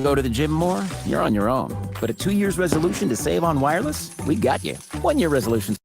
Go to the gym more? You're on your own. But a 2 years resolution to save on wireless? We got you. 1 year resolutions.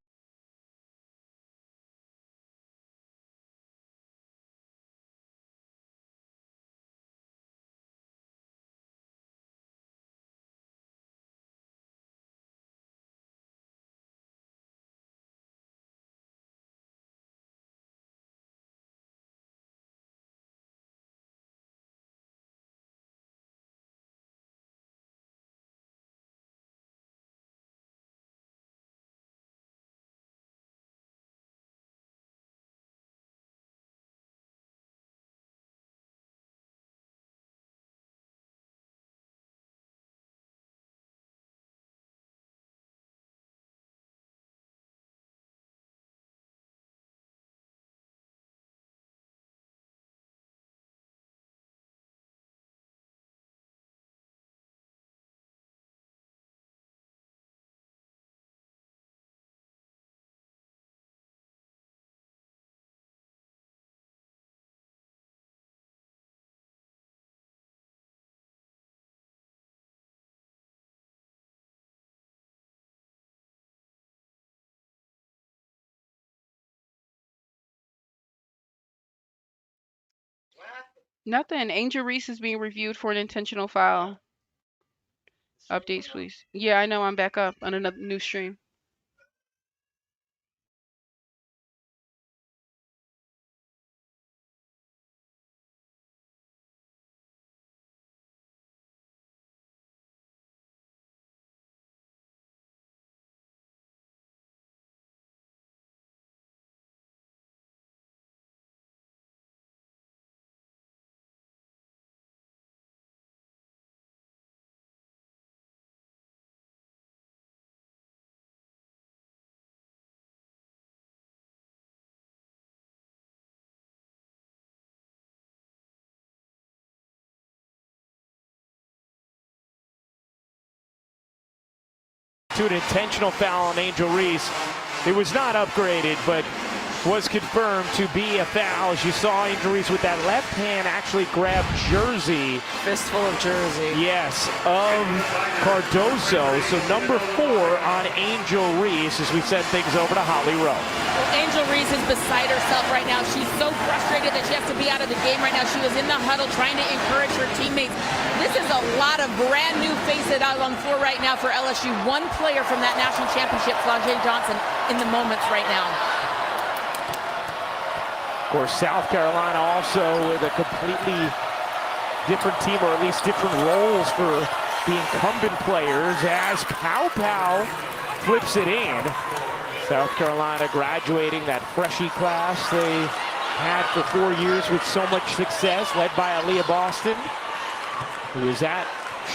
Nothing. Angel Reese is being reviewed for an intentional foul. Updates, please. Yeah, I know. I'm back up on another new stream. To an intentional foul on Angel Reese. It was not upgraded, but was confirmed to be a foul. As you saw, Angel Reese with that left hand actually grabbed jersey. Fistful of jersey. Yes, of Cardoso. So number 4 on Angel Reese as we send things over to Holly Rowe. Well, Angel Reese is beside herself right now. She's so frustrated that she has to be out of the game right now. She was in the huddle trying to encourage her teammates. This is a lot of brand new faces out on the floor right now for LSU. One player from that national championship, Flau'jae Johnson, in the moments right now. Of course, South Carolina also with a completely different team, or at least different roles for the incumbent players as Pow Pow flips it in. South Carolina graduating that freshie class they had for 4 years with so much success, led by Aaliyah Boston, who is at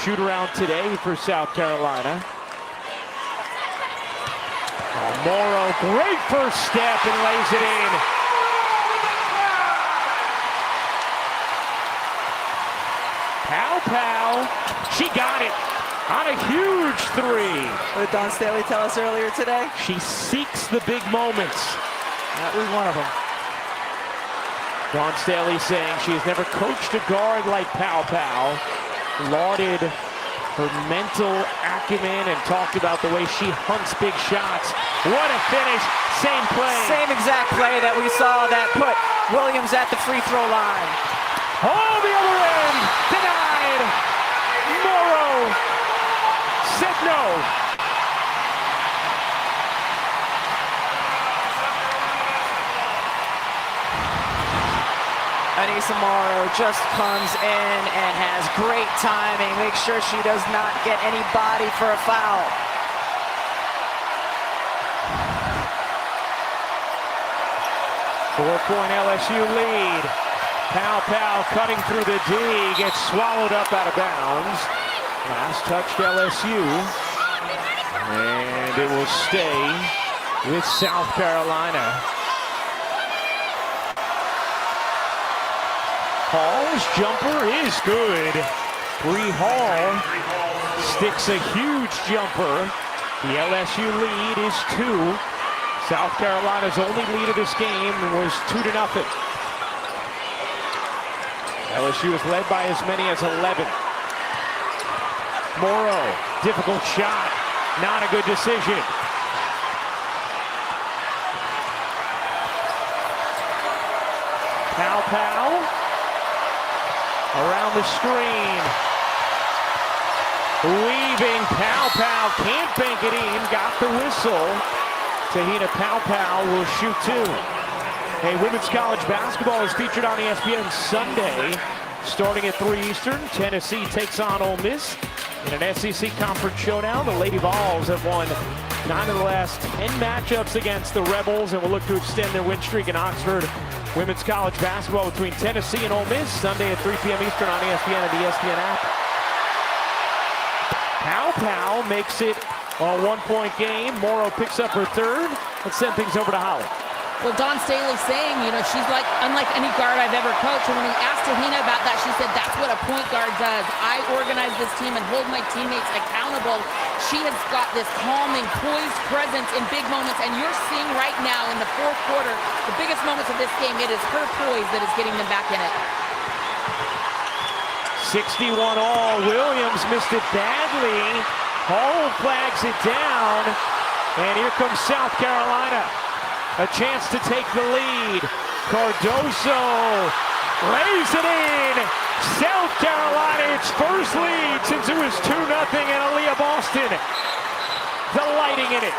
shoot-around today for South Carolina. Morrow, great first step and lays it in. Pow Pow, she got it on a huge 3. What did Dawn Staley tell us earlier today? She seeks the big moments. That was one of them. Dawn Staley saying she has never coached a guard like Pow Pow, lauded her mental acumen and talked about the way she hunts big shots. What a finish, same play. Same exact play that we saw that put Williams at the free throw line. Oh, the other end, denied. Morrow said no. Anissa Morrow just comes in and has great timing. Makes sure she does not get any body for a foul. Four-point LSU lead. Pow Pow cutting through the D, gets swallowed up out of bounds. Last touch to LSU. And it will stay with South Carolina. Hall's jumper is good. Bree Hall sticks a huge jumper. The LSU lead is 2. South Carolina's only lead of this game was 2-0. LSU is led by as many as 11. Morrow, difficult shot, not a good decision. Pow around the screen. Weaving, Pow can't bank it in, got the whistle. Tahina Pow will shoot two. Hey, women's college basketball is featured on ESPN Sunday, starting at 3 Eastern. Tennessee takes on Ole Miss in an SEC Conference showdown. The Lady Vols have won 9 of the last 10 matchups against the Rebels and will look to extend their win streak in Oxford. Women's college basketball between Tennessee and Ole Miss, Sunday at 3 p.m. Eastern on ESPN and the ESPN app. Pow makes it a 1-point game. Morrow picks up her third. Let's send things over to Holly. Well, Dawn Staley's saying, she's like unlike any guard I've ever coached. And when we asked Tahina about that, she said that's what a point guard does. I organize this team and hold my teammates accountable. She has got this calming, poised presence in big moments. And you're seeing right now in the fourth quarter, the biggest moments of this game, it is her poise that is getting them back in it. 61 all. Williams missed it badly. Hall flags it down. And here comes South Carolina. A chance to take the lead. Cardoso lays it in. South Carolina, its first lead since it was 2-0, and Aaliyah Boston delighting in it.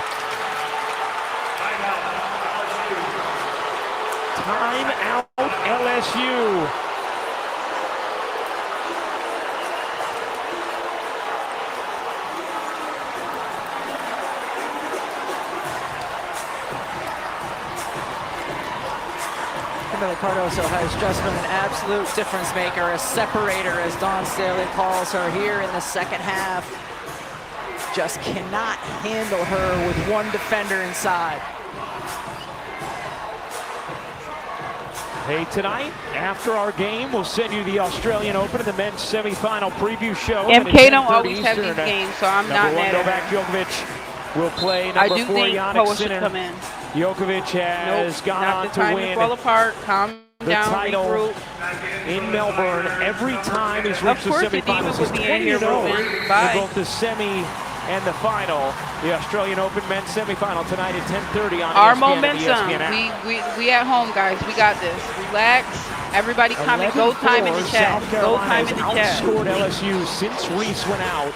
Timeout LSU. Cardoso has just been an absolute difference maker, a separator, as Dawn Staley calls her here in the second half. Just cannot handle her with one defender inside. Hey, tonight, after our game, we'll send you the Australian Open and the men's semifinal preview show. MK don't always have these games, so I'm not mad at Novak her. Djokovic will play. Number I do 4, think Jannik Poa should Sinner. come in. Djokovic has gone not on the to time win to fall apart. Calm the down, title regroup. in Melbourne. Every time he's Of reached the course the semifinals, Divas he's will be in here 20-0 moving. in Bye. both the semi and the final. The Australian Open men's semifinal tonight at 10:30 on Our ESPN and the momentum. ESPN app. We at home, guys. We got this. Relax. Everybody comment. Go time in the 11-4, chat. South Go Carolina time has in the chat. outscored LSU since Reese went out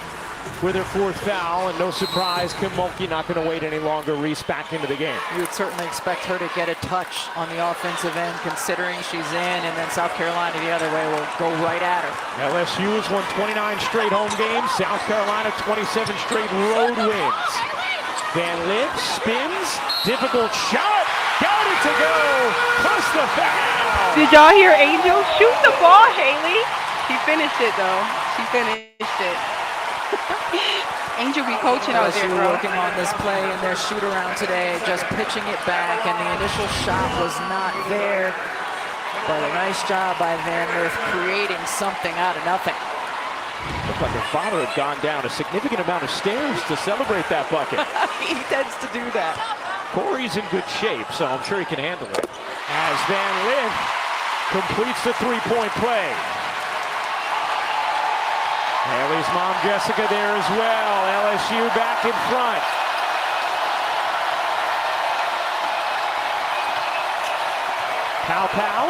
with her fourth foul, and no surprise, Kim Mulkey not going to wait any longer. Reese back into the game. You would certainly expect her to get a touch on the offensive end, considering she's in, and then South Carolina the other way will go right at her. LSU has won 29 straight home games. South Carolina 27 straight road wins. Van Lith spins, difficult shot, got it to go, plus the foul. Did y'all hear Angel shoot the ball, Haley? She finished it though. She finished it. Angel be coaching out there, LSU bro. working on this play in their shoot around today, just pitching it back, and the initial shot was not there. But a nice job by Van Lith creating something out of nothing. Looked like her father had gone down a significant amount of stairs to celebrate that bucket. He tends to do that. Corey's in good shape, so I'm sure he can handle it. As Van Lith completes the three-point play. Haley's mom, Jessica, there as well. LSU back in front. Pow.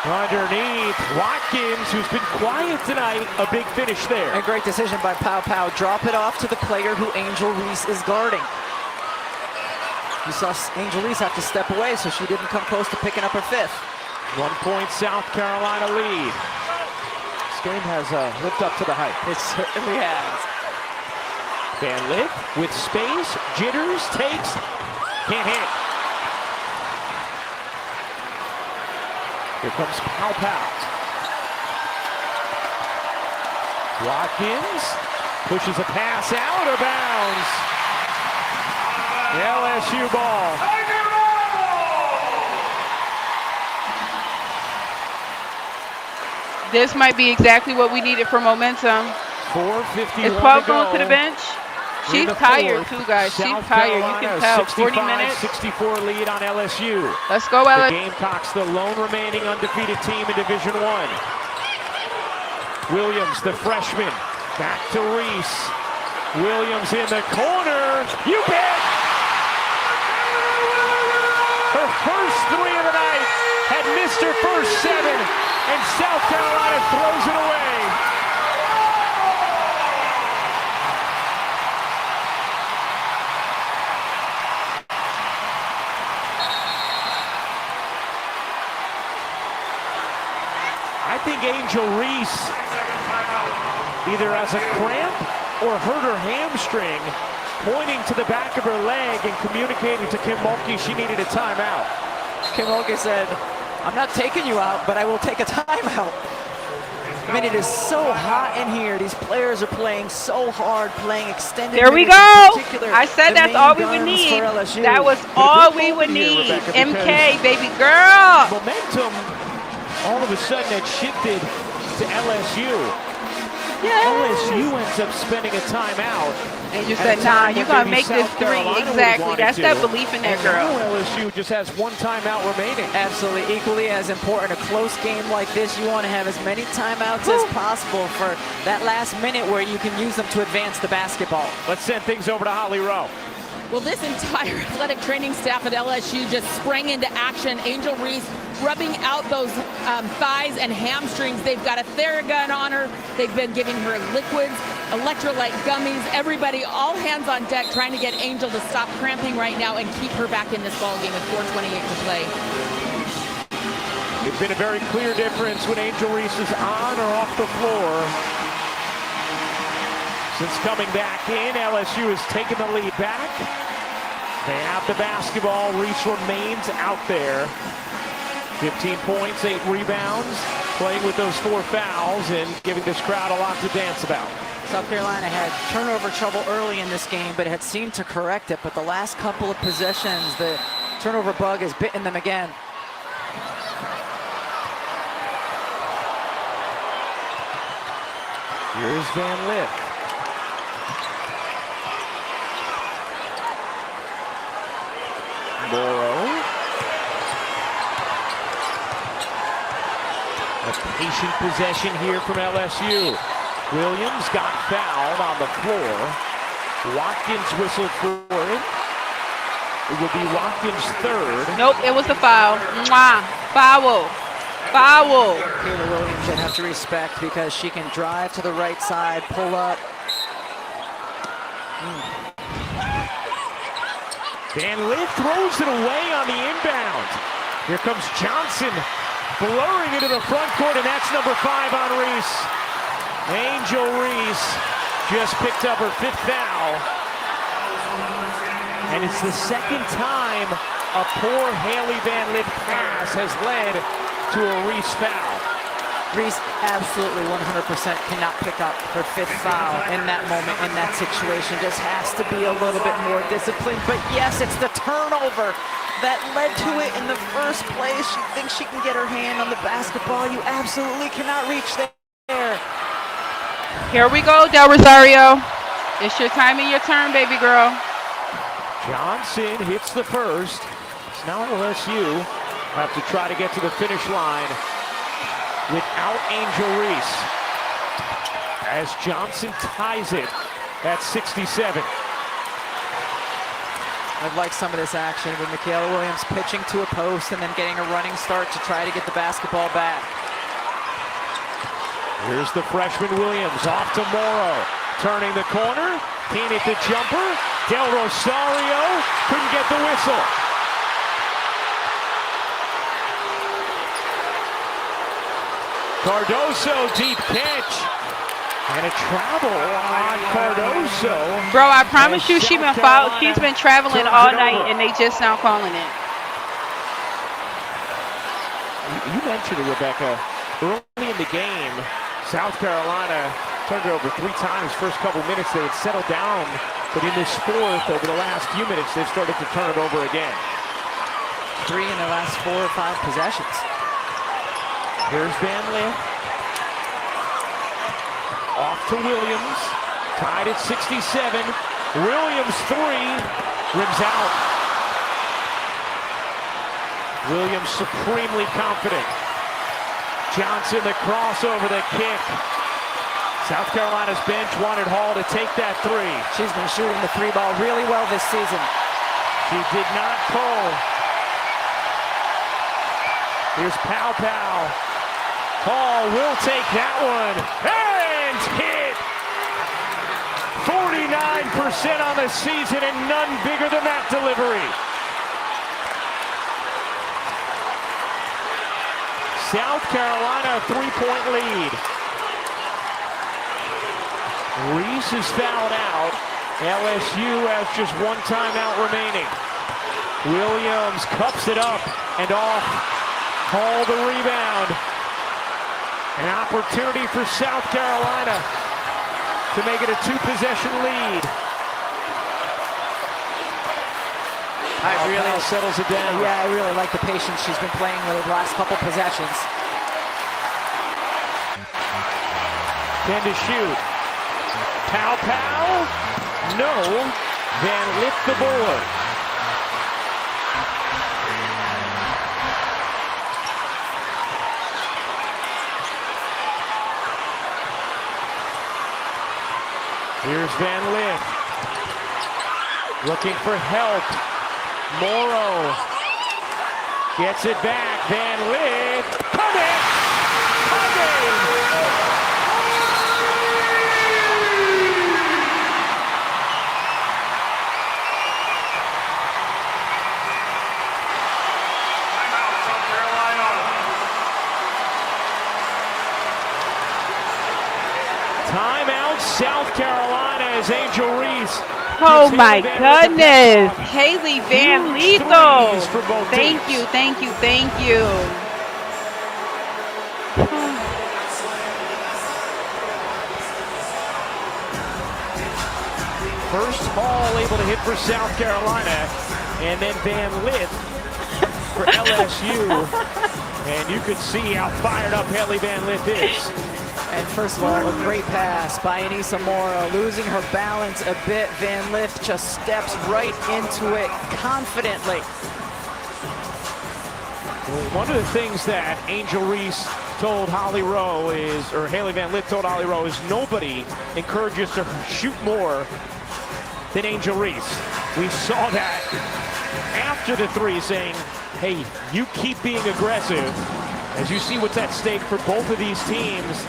Underneath, Watkins, who's been quiet tonight, a big finish there. A great decision by Pow. Drop it off to the player who Angel Reese is guarding. You saw Angel Reese have to step away, so she didn't come close to picking up her fifth. 1 point South Carolina lead. This game has lived up to the hype. It certainly has. Van Lith with space, jitters, takes, can't hit. Here comes Pow. Watkins pushes a pass out of bounds. LSU ball. This might be exactly what we needed for momentum. 4:51 Is Paul to go. going to the bench? In She's the tired fourth. too, guys. She's South tired. You Carolina, can tell. 40 minutes. 65-64 lead on LSU. Let's go, The LSU. Gamecocks, the lone remaining undefeated team in Division I. Williams, the freshman, Back to Reese. Williams in the corner. You bet! Her first three of the night had missed her first 7, and South Carolina throws it away. I think Angel Reese either has a cramp or hurt her hamstring, pointing to the back of her leg and communicating to Kim Mulkey she needed a timeout. Kim Mulkey said, I'm not taking you out, but I will take a timeout. I mean, it is so hot in here. These players are playing so hard, playing extended There we minutes, go. in particular, I said the that's main all we would guns need. for LSU. That was But a all big we would moment here, need. Rebecca, MK, baby girl. Momentum all of a sudden had shifted to LSU. Yes. LSU ends up spending a timeout. And you at a said, nah, time you're when going to maybe make this South 3. Carolina would've Exactly. wanted That's to. that belief in that And girl. now LSU just has one timeout remaining. Absolutely, equally as important. A close game like this, you want to have as many timeouts as possible for that last minute where you can use them to advance the basketball. Let's send things over to Holly Rowe. Well, this entire athletic training staff at LSU just sprang into action. Angel Reese rubbing out those thighs and hamstrings. They've got a Theragun on her. They've been giving her liquids, electrolyte gummies. Everybody, all hands on deck, trying to get Angel to stop cramping right now and keep her back in this ball game with 4:28 to play. It's been a very clear difference when Angel Reese is on or off the floor. Since coming back in, LSU has taken the lead back. They have the basketball. Reese remains out there. 15 points, 8 rebounds, playing with those 4 fouls and giving this crowd a lot to dance about. South Carolina had turnover trouble early in this game, but had seemed to correct it. But the last couple of possessions, the turnover bug has bitten them again. Here's Van Lith. Morrow. A patient possession here from LSU. Williams got fouled on the floor. Watkins whistled for it. It will be Watkins' 3rd. Nope, it was the foul. Mwah. Foul. Foul. Kayla Williams should have to respect because she can drive to the right side, pull up. Van Lith throws it away on the inbound. Here comes Johnson blurring into the front court, and that's number 5 on Reese. Angel Reese just picked up her 5th foul. And it's the 2nd time a poor Haley Van Lith pass has led to a Reese foul. Reese absolutely 100% cannot pick up her 5th foul in that moment, in that situation. Just has to be a little bit more disciplined. But yes, it's the turnover that led to it in the first place. She thinks she can get her hand on the basketball. You absolutely cannot reach there. Here we go, Del Rosario. It's your time and your turn, baby girl. Johnson hits the first. It's now LSU have to try to get to the finish line without Angel Reese, as Johnson ties it at 67. I'd like some of this action with Michaela Williams pitching to a post and then getting a running start to try to get the basketball back. Here's the freshman Williams off to Morrow, turning the corner, can't hit the jumper. Del Rosario couldn't get the whistle. Cardoso, deep catch, and a travel on Cardoso. Bro, I promise you she's been traveling all night and they just now calling it. You mentioned it, Rebecca. Early in the game, South Carolina turned it over 3 times. First couple minutes they had settled down, but in this 4th, over the last few minutes, they've started to turn it over again. 3 in the last 4 or 5 possessions. Here's Van Lith. Off to Williams. Tied at 67. Williams 3. Rims out. Williams supremely confident. Johnson the crossover, the kick. South Carolina's bench wanted Hall to take that three. She's been shooting the three ball really well this season. She did not pull. Here's Pow Pow. Hall will take that one and hit. 49% on the season and none bigger than that delivery. South Carolina, 3-point lead. Reese is fouled out. LSU has just one timeout remaining. Williams cups it up and off. Hall the rebound. An opportunity for South Carolina to make it a 2-possession lead. Really settles it down. Yeah, I really like the patience she's been playing with the last couple possessions. 10 to shoot. Pow Pow. No. Van Lift the board. Here's Van Lift. Looking for help. Morrow gets it back. Van Lift. Coming! Timeout, South Carolina, as Angel Reese. Oh my goodness. Haley Van Lithal. Thank you, thank you, thank you. First Hall able to hit for South Carolina, and then Van Lift for LSU. And you can see how fired up Haley Van Lift is. And first of all, a great pass by Anissa Morrow. Losing her balance a bit, Van Lift just steps right into it confidently. Well, one of the things that Angel Reese told Holly Rowe is, or Haley Van Lift told Holly Rowe, is nobody encourages her to shoot more than Angel Reese. We saw that after the three, saying, hey, you keep being aggressive. As you see what's at stake for both of these teams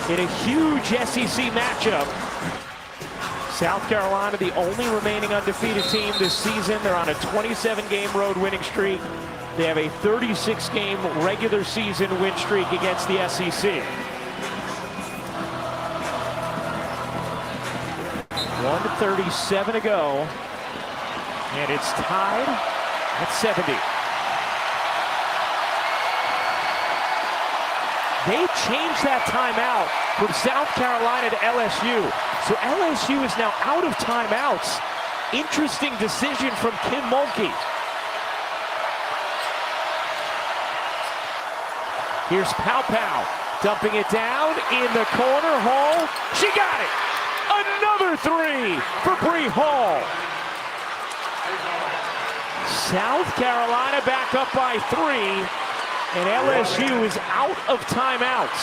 in a huge SEC matchup. South Carolina, the only remaining undefeated team this season. They're on a 27-game road winning streak. They have a 36-game regular season win streak against the SEC. 1:37 to go, and it's tied at 70. They changed that timeout from South Carolina to LSU. So LSU is now out of timeouts. Interesting decision from Kim Mulkey. Here's Pow Pow, dumping it down in the corner. Hall, she got it. Another three for Bree Hall. South Carolina back up by 3. And LSU is out of timeouts.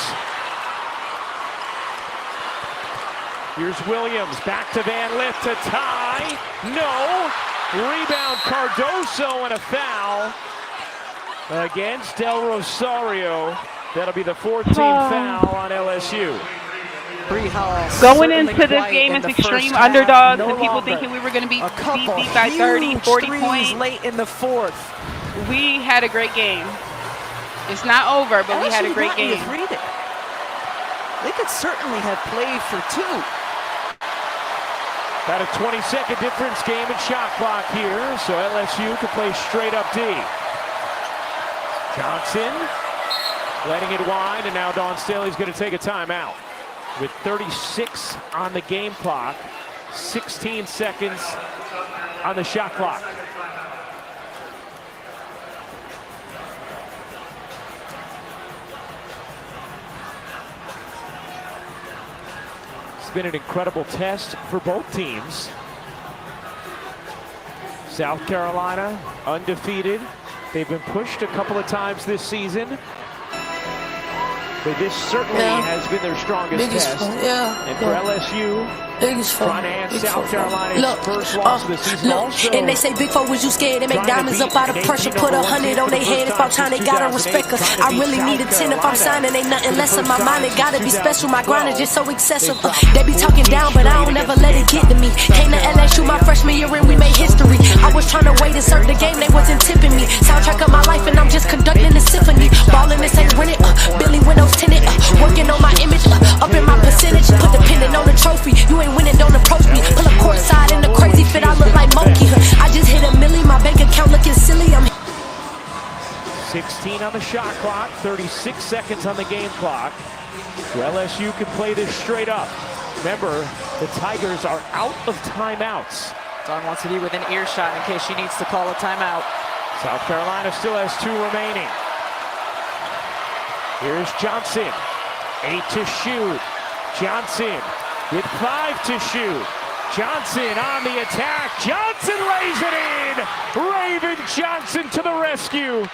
Here's Williams, back to Van Lift to tie. No. Rebound Cardoso and a foul against Del Rosario. That'll be the 14th foul on LSU. Bree Hall going into this game as extreme underdogs and people thinking we were going to be beat by 30, 40 points. Late in the fourth. We had a great game. It's not over, but we had a great game. They could certainly have played for 2. Got a 20-second difference game and shot clock here, so LSU can play straight up D. Johnson letting it wind, and now Dawn Staley's going to take a timeout. With 36 on the game clock, 16 seconds on the shot clock. It's been an incredible test for both teams. South Carolina undefeated. They've been pushed a couple of times this season. But this certainly has been their strongest test. And for LSU, trying to hand South Carolina's first loss of the season also. And they say, Big Four, was you scared? They make diamonds up out of pressure. Put 100 on their head. If I'm trying, they gotta respect us. I really need a 10 if I'm signing. Ain't nothing less in my mind. It gotta be special. My grind is just so excessive. They be talking down, but I don't ever let it get to me. Came to LSU my freshman year and we made history. I was trying to wait and serve the game. They wasn't tipping me. Soundtrack of my life and I'm just conducting a symphony. Ballin' this ain't rented. Billy windows tinted. Working on my image. Up in my percentage. Put the pendant on the trophy. You ain't winning, don't approach me. Pull up courtside in the crazy fit. I look like Monkey. I just hit $1 million. My bank account looking silly. I'm 16 on the shot clock, 36 seconds on the game clock. So LSU can play this straight up. Remember, the Tigers are out of timeouts. Dawn wants to be within earshot in case she needs to call a timeout. South Carolina still has 2 remaining. Here's Johnson, 8 to shoot. Johnson with 5 to shoot. Johnson on the attack. Johnson lays it in. Raven Johnson to the rescue.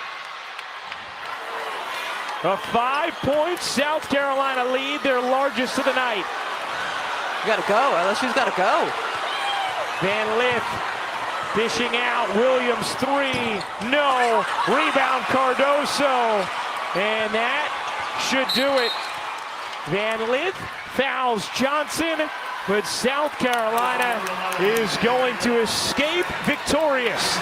A 5-point South Carolina lead, their largest of the night. You gotta go. LSU's gotta go. Van Lith dishing out. Williams 3. No. Rebound Cardoso. And that should do it. Van Lith fouls Johnson, but South Carolina is going to escape victorious.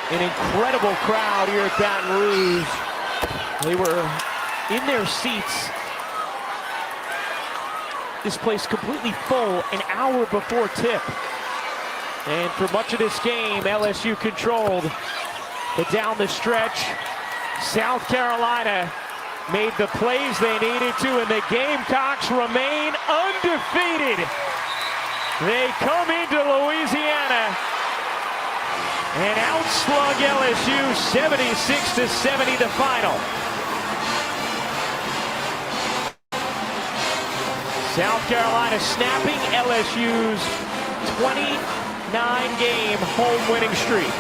An incredible crowd here at Baton Rouge. They were in their seats. This place completely full an hour before tip. And for much of this game, LSU controlled. But down the stretch, South Carolina made the plays they needed to, and the Gamecocks remain undefeated. They come into Louisiana and outslug LSU 76-70 the final. South Carolina snapping LSU's 29-game home winning streak.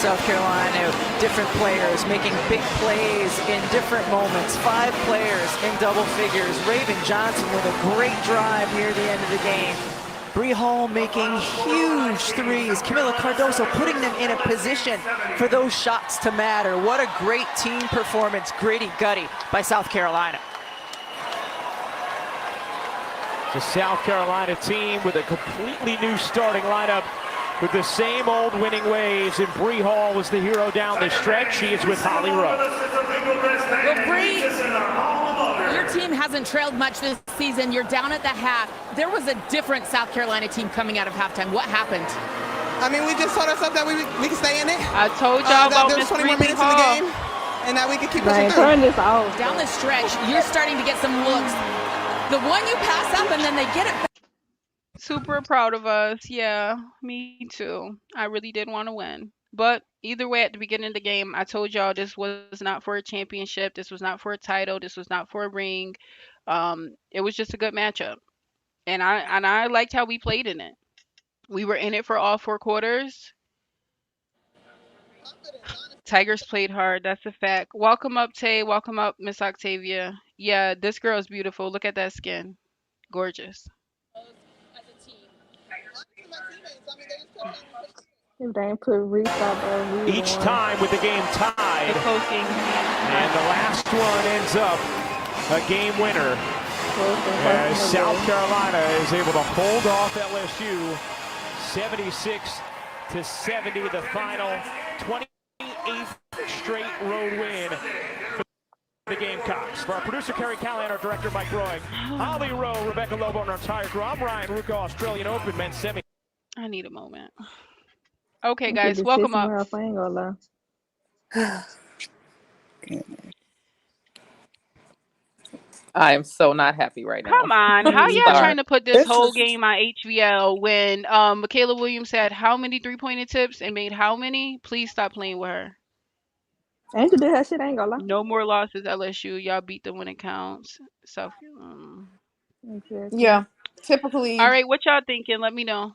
South Carolina, different players making big plays in different moments. 5 players in double figures. Raven Johnson with a great drive near the end of the game. Bree Hall making huge threes. Camila Cardoso putting them in a position for those shots to matter. What a great team performance, gritty-gutty by South Carolina. The South Carolina team with a completely new starting lineup with the same old winning ways, and Bree Hall was the hero down the stretch. She is with Holly Rowe. Well, Bree, your team hasn't trailed much this season. You're down at the half. There was a different South Carolina team coming out of halftime. What happened? I mean, we just told ourselves that we can stay in it. I told y'all about there was 21 minutes in the game, and that we could keep pushing through. Turn this off. Down the stretch, you're starting to get some looks. The one you pass up and then they get it back. Super proud of us. Yeah, me too. I really did want to win. But either way, at the beginning of the game, I told y'all this was not for a championship. This was not for a title. This was not for a ring. It was just a good matchup. And I liked how we played in it. We were in it for all 4 quarters. Tigers played hard. That's a fact. Welcome up, Tay. Welcome up, Miss Octavia. Yeah, this girl is beautiful. Look at that skin. Gorgeous. If they ain't put Reese out there, Each time with the game tied, The close game. and the last one ends up a game winner. As South Carolina is able to hold off LSU 76-70 the final, 28th straight road win for the Gamecocks. For our producer Kerry Callahan, our director Mike Roy, Holly Rowe, Rebecca Lobo, and our entire crew, I'm Ryan Rucco, Australian Open men's semi. I need a moment. Okay, guys, welcome up. I ain't gonna lie. I am so not happy right now. Come on, how Me y'all either. trying to put this This whole is game on HVL when Michaela Williams had how many 3-point attempts and made how many? Please stop playing with her. Angel did her shit. I ain't gonna lie. No more losses, LSU. Y'all beat them when it counts. So, Exactly. Yeah, all typically right, what y'all thinking? Let me know.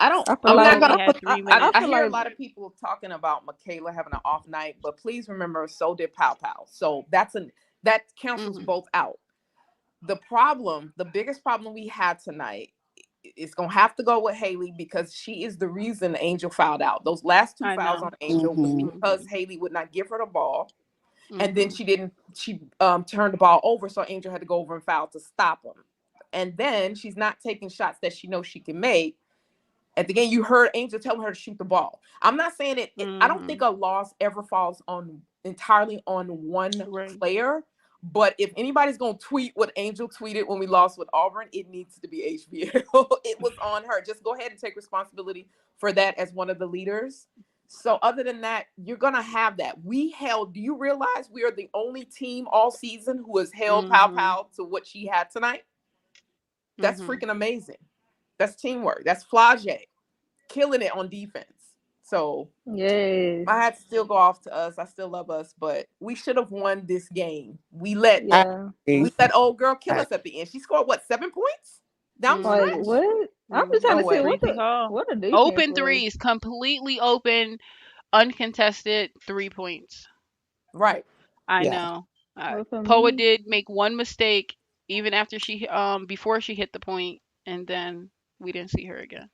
I don't. I feel I'm Polo not like only gonna. had I, 3 I I feel minutes. hear a like lot of people talking about Michaela having an off night, but please remember, so did Pow Pow. So that cancels Mhm. both out. The biggest problem we had tonight is gonna have to go with Haley because she is the reason Angel fouled out. Those last two I fouls on know. Angel was mhm. because Mhm. Haley would not give her the ball, and then Mhm. she turned the ball over, so Angel had to go over and foul to stop him. And then she's not taking shots that she knows she can make. At the game, you heard Angel telling her to shoot the ball. I'm not saying I don't think Mhm. a loss ever falls on entirely on one Right. player. But if anybody's gonna tweet what Angel tweeted when we lost with Auburn, it needs to be HBL. It was on her. Just go ahead and take responsibility for that as one of the leaders. So other than that, you're gonna have that. Do you realize we are the only team all season who has held Pow Mhm. Pow to what she had tonight? That's Mhm. freaking amazing. That's teamwork. That's Flage killing it on defense. So yes, I had to still go off to us. I still love us, but we should have won this game. We let I yeah. agree. old girl kill I, us at the end. She scored what, 7 points down the Like Mhm. stretch? what? I'm just trying No to Mhm. see way. Breezy Hall. what the defense Open was. threes, completely open, uncontested 3 points. Right. I yeah. know. Well, for Poa me, did make one mistake even after she before she hit the point, and then we didn't see her again.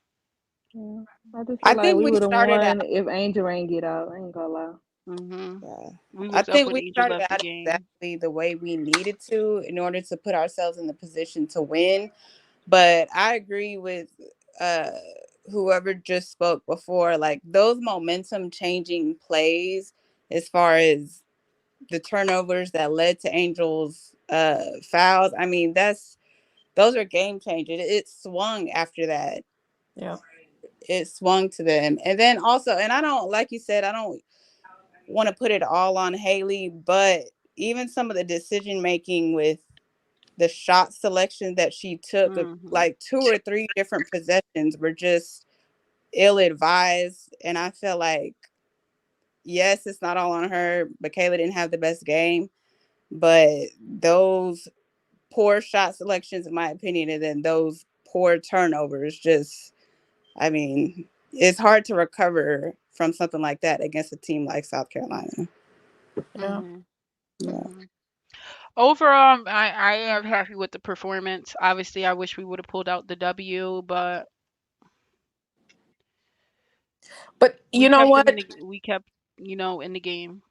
yeah, I just feel I like think we we would have started won out. if Angel ain't get out. I ain't gonna lie. Mhm. Yeah. We I was up think when we Angel started left the out game. exactly the way we needed to in order to put ourselves in the position to win. But I agree with uh whoever just spoke before. Like those momentum changing plays, as far as the turnovers that led to Angels fouls. I mean, those are game changers. It swung after that. Yeah. It swung to them. And then also, and I don't, like you said, I don't want to put it all on Haley, but even some of the decision making with the shot selection that she took, Mhm. like 2 or 3 different possessions were just ill advised. And I feel like, yes, it's not all on her. Michaela didn't have the best game, but those poor shot selections, in my opinion, and then those poor turnovers, just, I mean, it's hard to recover from something like that against a team like South Carolina. Yeah. Mhm. Yeah. Mhm. Overall, I am happy with the performance. Obviously, I wish we would have pulled out the W, but But we you know kept them in what? the in the game.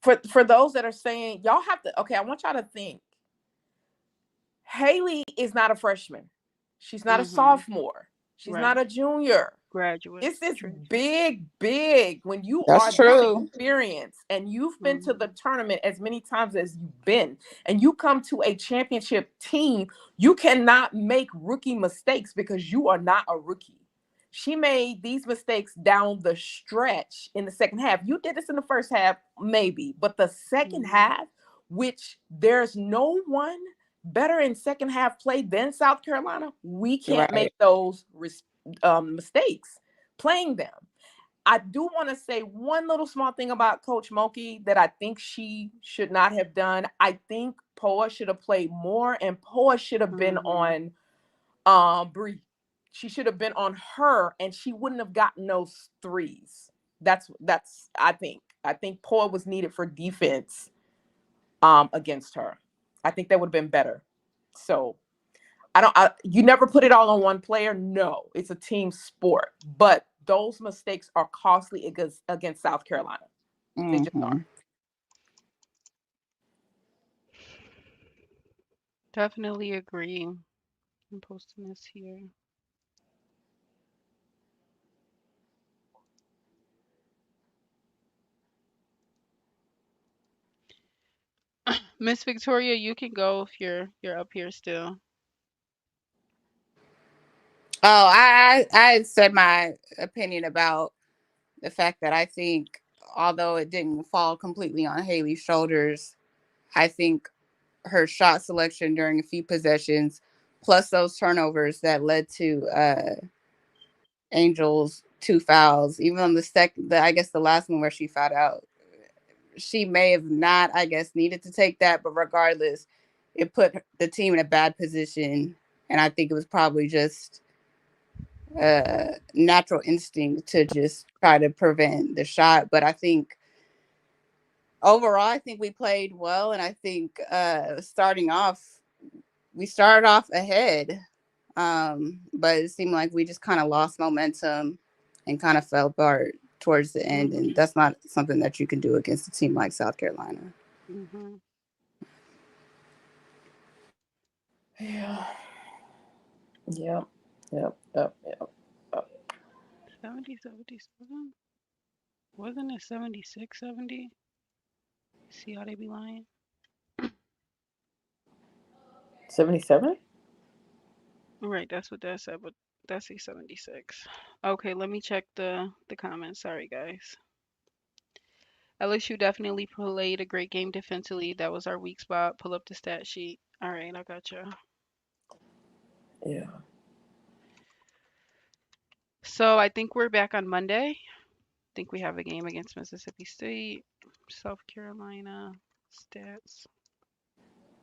For those that are saying y'all have to, okay, I want y'all to think. Haley is not a freshman. She's not a Mhm. sophomore. She's Right. not a junior. Graduate. This is Transfer. big, big when you That's are this true. experienced and you've been to the Mhm. tournament as many times as you've been, and you come to a championship team. You cannot make rookie mistakes because you are not a rookie. She made these mistakes down the stretch in the second half. You did this in the first half, maybe, but the second Mhm. half, which there's no one better in second half play than South Carolina, we can't make Right. those mistakes playing them. I do want to say one little small thing about Coach Moki that I think she should not have done. I think Poa should have played more, and Poa should have been Mhm. on Bree. She should have been on her, and she wouldn't have gotten those threes. That's I think. I think Poa was needed for defense against her. I think that would have been better. So you never put it all on one player. No, it's a team sport. But those mistakes are costly against South Carolina. They just are. Hmm. Definitely agree. I'm posting this here. Miss Victoria, you can go if you're up here still. Oh, I said my opinion about the fact that I think, although it didn't fall completely on Haley's shoulders, I think her shot selection during a few possessions, plus those turnovers that led to Angel's 2 fouls. Even on I guess the last one where she fouled out, she may have not, I guess, needed to take that, but regardless, it put the team in a bad position, and I think it was probably just natural instinct to just try to prevent the shot. But I think overall, I think we played well, and I think we started off ahead, but it seemed like we just kind of lost momentum and kind of fell apart towards the end, and that's not something that you can do against a team like South Carolina. Mhm. Yeah. Yep. Yep. Yep. Yep. Yep. 70, 77? Wasn't it 76, 70? See how they be lying? 77? Right, that's what that said, but that's a 76. Okay, let me check the comments. Sorry, guys. LSU definitely played a great game defensively. That was our weak spot. Pull up the stat sheet. All right, I got you. Yeah. So I think we're back on Monday. I think we have a game against Mississippi State, South Carolina, stats.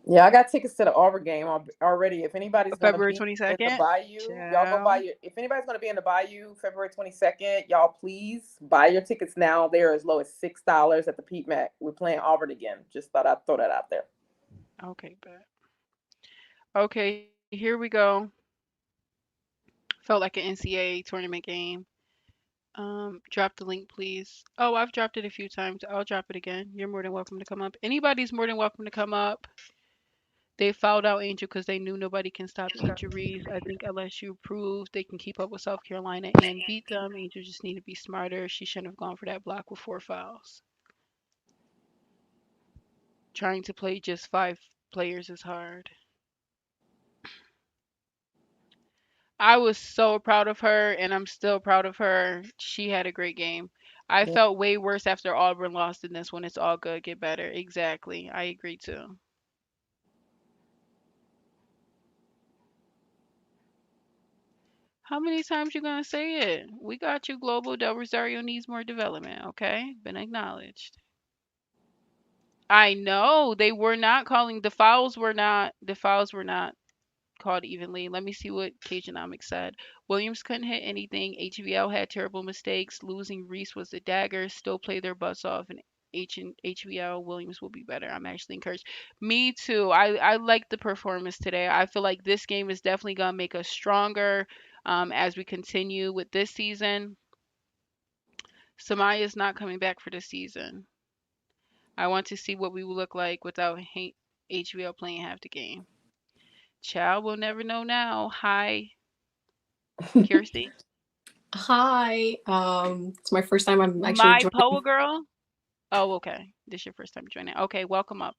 Yeah, I got tickets to the Auburn game already. If anybody's gonna February be in the 22nd. Bayou, y'all go buy Ciao. your. If anybody's gonna be in the Bayou February 22nd, y'all please buy your tickets now. They're as low as $6 at the Pete Mac. We're playing Auburn again. Just thought I'd throw that out there. Okay, bet. Okay, here we go. Felt like an NCAA tournament game. Drop the link, please. Oh, I've dropped it a few times. I'll drop it again. You're more than welcome to come up. Anybody's more than welcome to come up. They fouled out Angel because they knew nobody can stop Teacher Reese. I think LSU proved they can keep up with South Carolina and beat them. Angel just need to be smarter. She shouldn't have gone for that block with 4 fouls. Trying to play just 5 players is hard. I was so proud of her, and I'm still proud of her. She had a great game. I Yeah. felt way worse after Auburn lost in this one. It's all good. Get better. Exactly. I agree too. How many times you gonna say it? We got you, Global. Del Rosario needs more development. Okay, been acknowledged. I know they were not calling the fouls were not called evenly. Let me see what Cajunomics said. Williams couldn't hit anything. HVL had terrible mistakes. Losing Reese was the dagger. Still play their butts off, and HVL Williams will be better. I'm actually encouraged. Me too. I like the performance today. I feel like this game is definitely gonna make us stronger as we continue with this season. Samaya's not coming back for this season. I want to see what we will look like without HVL playing half the game. Child, we'll never know now. Hi, Kirsty. Hi. It's my first time I'm actually My joining. Poa girl. Oh, okay. This your first time joining. Okay, welcome up.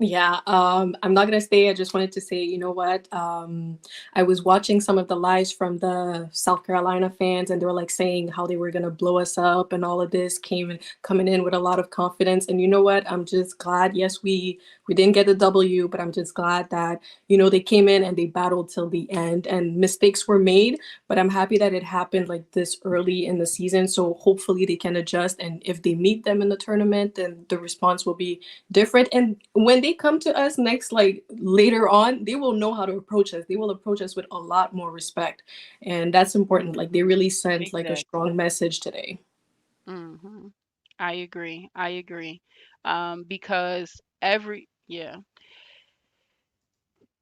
Yeah, I'm not gonna stay. I just wanted to say, you know what? I was watching some of the lives from the South Carolina fans, and they were like saying how they were gonna blow us up, and all of this coming in with a lot of confidence. And you know what? I'm just glad. Yes, we didn't get the W, but I'm just glad that they came in and they battled till the end, and mistakes were made. But I'm happy that it happened like this early in the season, so hopefully they can adjust. And if they meet them in the tournament, then the response will be different. And when they come to us next, like later on, they will know how to approach us. They will approach us with a lot more respect. And that's important. Like they really sent like a Exactly. strong message today. I agree. I agree. Because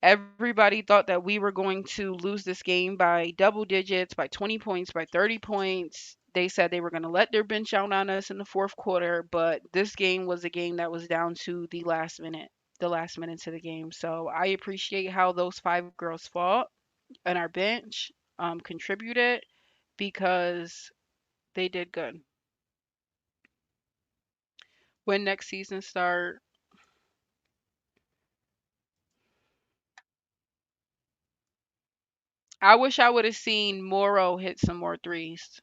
everybody thought that we were going to lose this game by double digits, by 20 points, by 30 points. They said they were going to let their bench out on us in the fourth quarter, but this game was a game that was down to the last minutes of the game. So I appreciate how those 5 girls fought and our bench contributed because they did good. When next season start, I wish I would have seen Morrow hit some more threes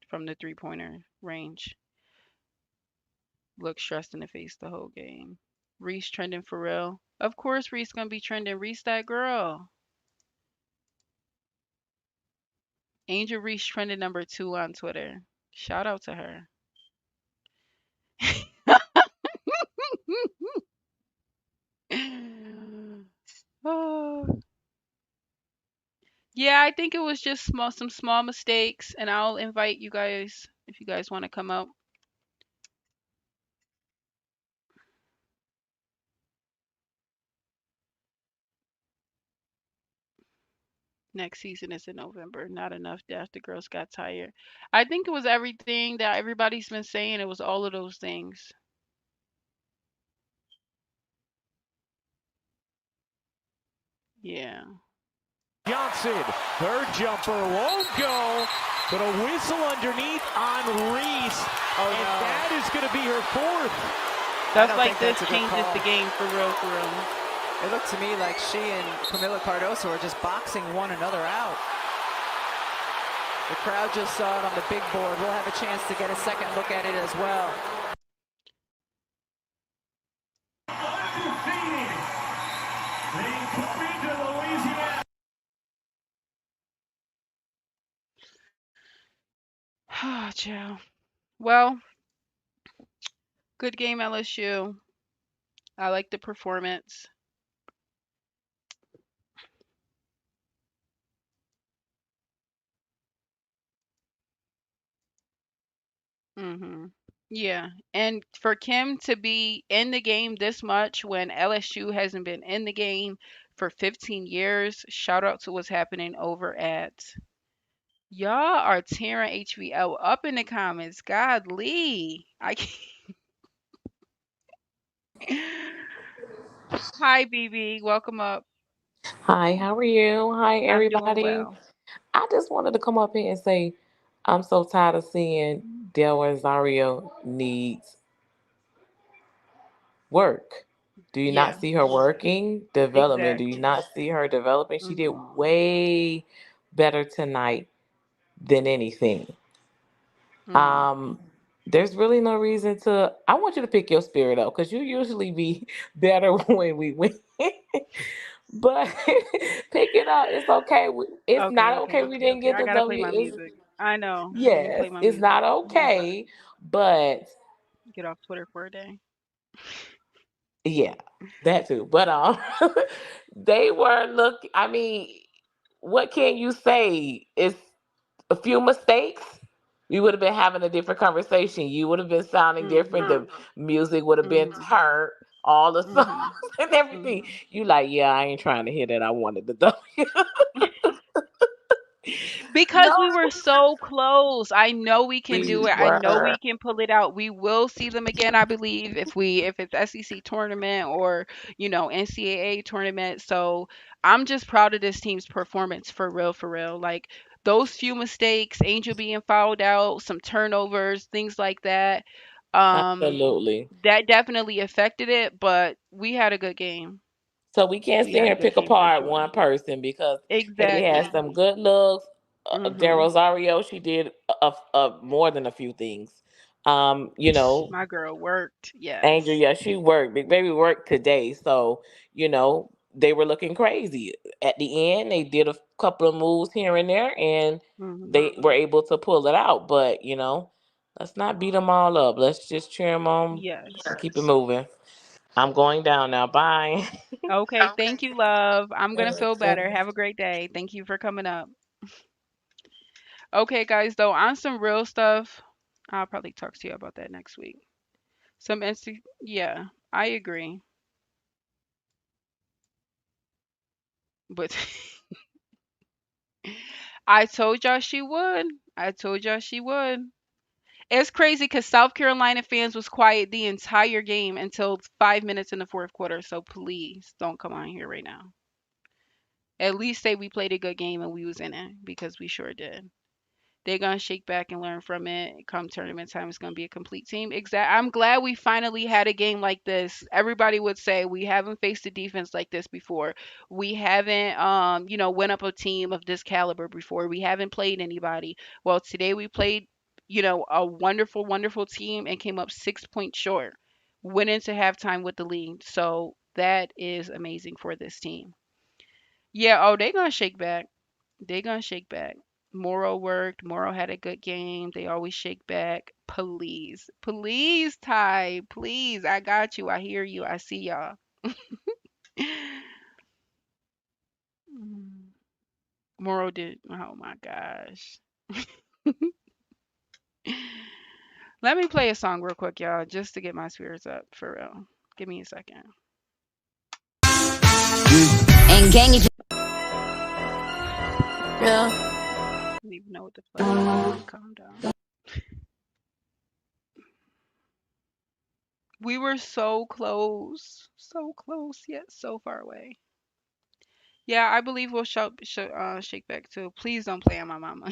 from the 3-pointer range. Look stressed in the face the whole game. Reese trending for real. Of course, Reese gonna be trending. Reese, that girl. Angel Reese trending number 2 on Twitter. Shout out to her. Oh. Yeah, I think it was just some small mistakes, and I'll invite you guys if you guys want to come out. Next season is in November. Not enough death. The girls got tired. I think it was everything that everybody's been saying. It was all of those things. Yeah. Johnson, her jumper won't go, but a whistle underneath on Reese, and that is going to be her fourth. Stuff don't like think this that's a good changes call. the game for real, for real. It looked to me like she and Camila Cardoso are just boxing one another out. The crowd just saw it on the big board. We'll have a chance to get a second look at it as well. Oh, Joe. Well, good game, LSU. I like the performance. Mhm. Yeah. And for Kim to be in the game this much when LSU hasn't been in the game for 15 years, shout out to what's happening over at y'all are tearing HVL up in the comments. Godly. I can't. Hi, BB. Welcome up. Hi, how are you? Hi, I'm doing everybody. well. I just wanted to come up here and say I'm so tired of seeing Del Rosario needs work. Do you Yeah, not see her working? Development. Do you exactly. not see her developing? She did Mhm. way better tonight than anything. Mhm. Um, there's really no reason to. I want you to pick your spirit up because you usually be better when we win. But pick it up. It's okay. It's Okay, not okay, okay we okay, didn't okay. get I the gotta play W. my It's music. I know. Let me yes, play my it's music. not okay, but Get off Twitter for a day. yeah, that too. But they were look. I mean, what can you say? It's a few mistakes. We would have been having a different conversation. You would have been sounding different. Mhm. The music would have been Mhm. turned. All the songs Mhm. and everything. Mhm. You like, yeah, I ain't trying to hear that. I wanted the W. Because No, we were so close. I know we can we do it. I know were. we can pull it out. We will see them again, I believe, if it's SEC tournament or, NCAA tournament. So I'm just proud of this team's performance for real, for real. Like those few mistakes, Angel being fouled out, some turnovers, things like that. Um, Absolutely. that definitely affected it, but we had a good game. So we can't We sit had here a and good pick game for apart sure. one person because they had Exactly. some good looks. Del Mhm. Rosario, she did more than a few things. You know, My girl worked. Angel, Yes. yeah, she worked. Big Baby worked today, so they were looking crazy. At the end, they did a couple of moves here and there, and Mhm. they were able to pull it out. But let's not beat them all up. Let's just cheer them on Yes. and keep it moving. I'm going down now. Bye. Okay, thank you, love. I'm gonna feel better. Okay. Have a great day. Thank you for coming up. Okay, guys, though, on some real stuff, I'll probably talk to you about that next week. Yeah, I agree. But I told y'all she would. I told y'all she would. It's crazy because South Carolina fans was quiet the entire game until 5 minutes in the fourth quarter. So please don't come on here right now. At least say we played a good game and we was in it because we sure did. They're gonna shake back and learn from it. Come tournament time, it's gonna be a complete team. I'm glad we finally had a game like this. Everybody would say we haven't faced a defense like this before. We haven't, went up a team of this caliber before. We haven't played anybody. Well, today we played, a wonderful, wonderful team and came up 6 points short. Went into halftime with the lead. So That is amazing for this team. Yeah, oh, they gonna shake back. They gonna shake back. Morrow worked. Morrow had a good game. They always shake back. Please, please, Ty, please. I got you. I hear you. I see y'all. Mm. Morrow did. Oh my gosh. Let me play a song real quick, y'all, just to get my spirits up for real. Give me a second. And gang is I don't even know what to play. Calm down. We were so close, yet so far away. Yeah, I believe we'll shake back too. Please don't play on my mama.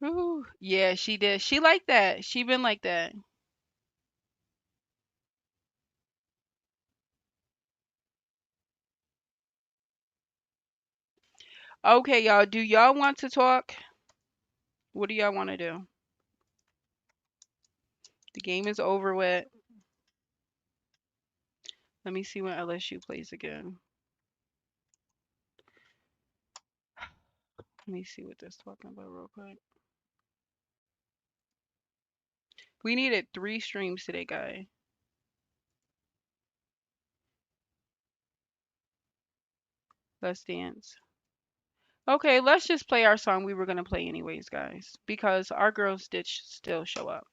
Ooh, yeah, she did. She like that. She been like that. Okay, y'all. Do y'all want to talk? What do y'all want to do? The game is over with. Let me see when LSU plays again. Let me see what this talking about real quick. We needed 3 streams today, guy. Let's dance. Okay, let's just play our song we were gonna play anyways, guys, because our girls did still show up.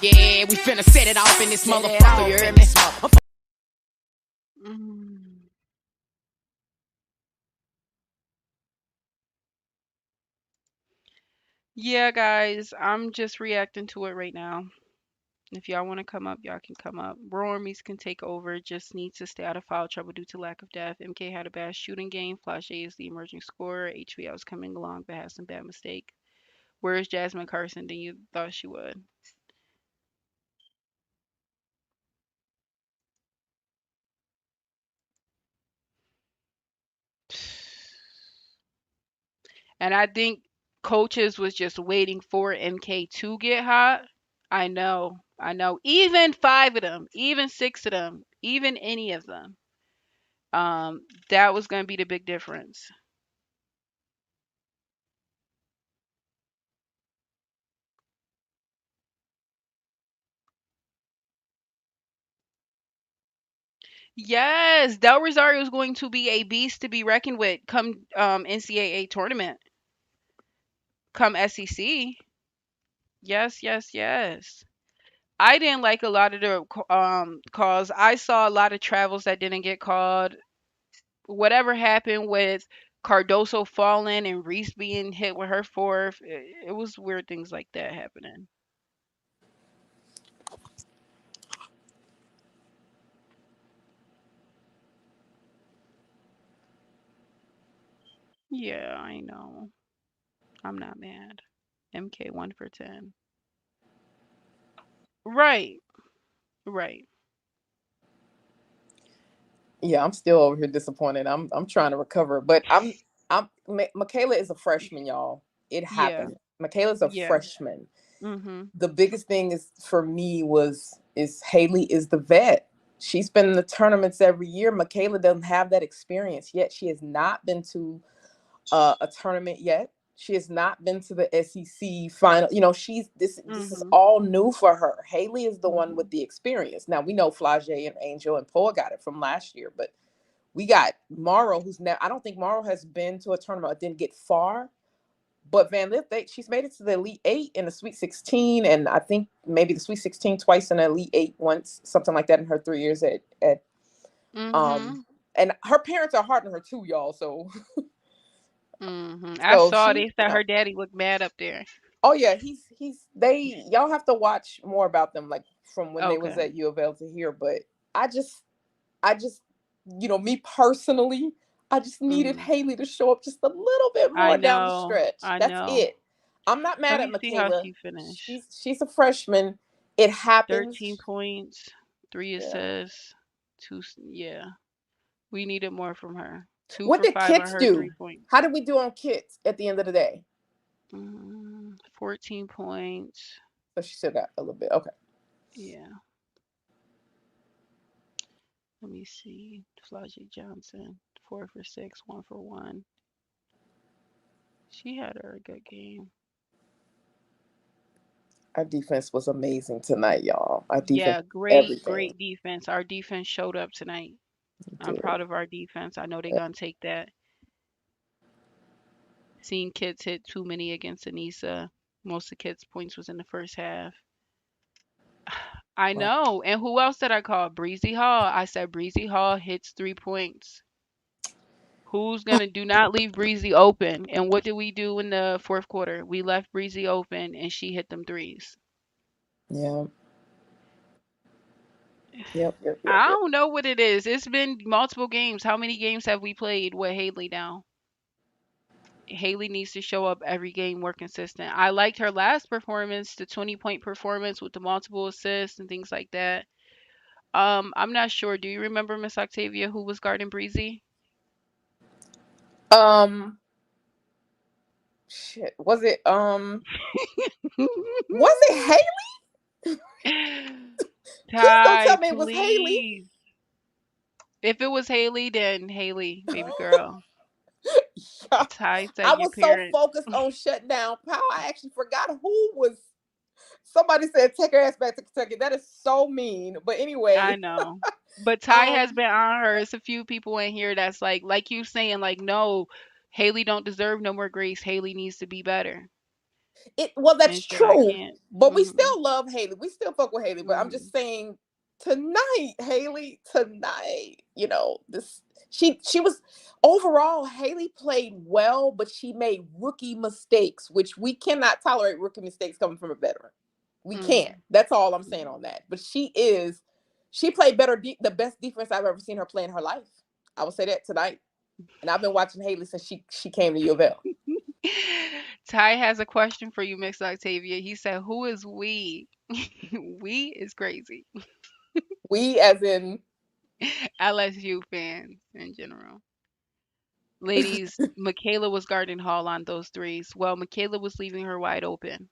Yeah, we finna set it off in this motherfucker, you heard me? Mm. Yeah, guys, I'm just reacting to it right now. If y'all want to come up, y'all can come up. Broormies can take over. Just needs to stay out of foul trouble due to lack of depth. MK had a bad shooting game. Flau'jae is the emerging scorer. HVL is coming along, but has some bad mistake. Where's Jasmine Carson than you thought she would? And I think coaches was just waiting for MK to get hot. I know. I know. Even 5 of them, even 6 of them, even any of them. That was going to be the big difference. Yes, Del Rosario is going to be a beast to be reckoned with come NCAA tournament, come SEC. Yes, yes, yes. I didn't like a lot of the calls. I saw a lot of travels that didn't get called. Whatever happened with Cardoso falling and Reese being hit with her fourth, it was weird things like that happening. Yeah, I know. I'm not mad. MK 1 for 10. Right, right. Yeah, I'm still over here disappointed. I'm trying to recover, but Michaela is a freshman, y'all. It Yeah, happened. Michaela's a yeah. freshman. Mhm. The biggest thing is for me is Haley is the vet. She's been in the tournaments every year. Michaela doesn't have that experience yet. She has not been to a tournament yet. She has not been to the SEC final. You know, this is Mhm. all new for her. Haley is the one with Mhm. the experience. Now we know Flau'jae and Angel and Poa got it from last year, but we got Morrow, who's now. I don't think Morrow has been to a tournament or didn't get far. But Van Lith, she's made it to the Elite Eight in the Sweet 16, and I think maybe the Sweet 16 twice and the Elite Eight once, something like that in her 3 years at Mhm. and her parents are hard on her too, y'all. So Mhm. I so saw she, they said her daddy looked mad up there. oh yeah, he's they y'all have to watch more about them, like from when they was Okay. at U of L to here. But I just I just, me personally, I just needed Mhm. Haley to show up just a little bit I more down the know. stretch. I That's know. it. I'm not Let mad at me see how Michaela. she finished. She's a freshman. It 13 happens. points. 3 assists, 2. Yeah, we needed more from her. 2 What for did 5 on Kits her do? 3-point. How did we do on Kits at the end of the day? 14 points. So she still got a little bit. Okay. Yeah. Let me see. Flajie Johnson, 4 for 6, 1 for 1. She had her a good game. Our defense was amazing tonight, y'all. Our defense, Yeah, great defense. Our defense showed up tonight. I'm proud of our defense. I know they're gonna take that. Seeing Kids hit too many against Anissa. Most of Kids' points was in the first half. I know. And who else did I call? Breezy Hall. I said Breezy Hall hits 3 points. Who's gonna do not leave Breezy open? And what did we do in the fourth quarter? We left Breezy open and she hit them threes. Yeah. Yep. I don't know what it is. It's been multiple games. How many games have we played with Haley now? Haley needs to show up every game more consistent. I liked her last performance, the 20-point performance with the multiple assists and things like that. I'm not sure. Do you remember Miss Octavia who was guarding Breezy? Shit. Was it was it Haley? Please don't tell Ty, me it was Haley. please. If it was Haley, then Haley, baby girl. Ty said I your was so parents. focused on shutting down Powell, I actually forgot who was. Somebody said take her ass back to Kentucky. That is so mean. But I anyway, know. But Ty has been on her. It's a few people in here that's like you saying, like, no, Haley don't deserve no more grace. Haley needs to be better. well, that's And shit, I true. can't. But we still love Haley. We still fuck with Haley. But I'm Mm-hmm. just saying tonight, Haley, you know, she was overall, Haley played well, but she made rookie mistakes, which we cannot tolerate rookie mistakes coming from a veteran. We can't. That's all I'm saying on that. But she played the best defense I've ever seen her play in her life. I would say that tonight. And I've been watching Haley since she came to U of L. Ty has a question for you, Miss Octavia. He said, "Who is we?" We is crazy. We, as in LSU fans in general. Ladies, Michaela was guarding Hall on those threes. Well, Michaela was leaving her wide open.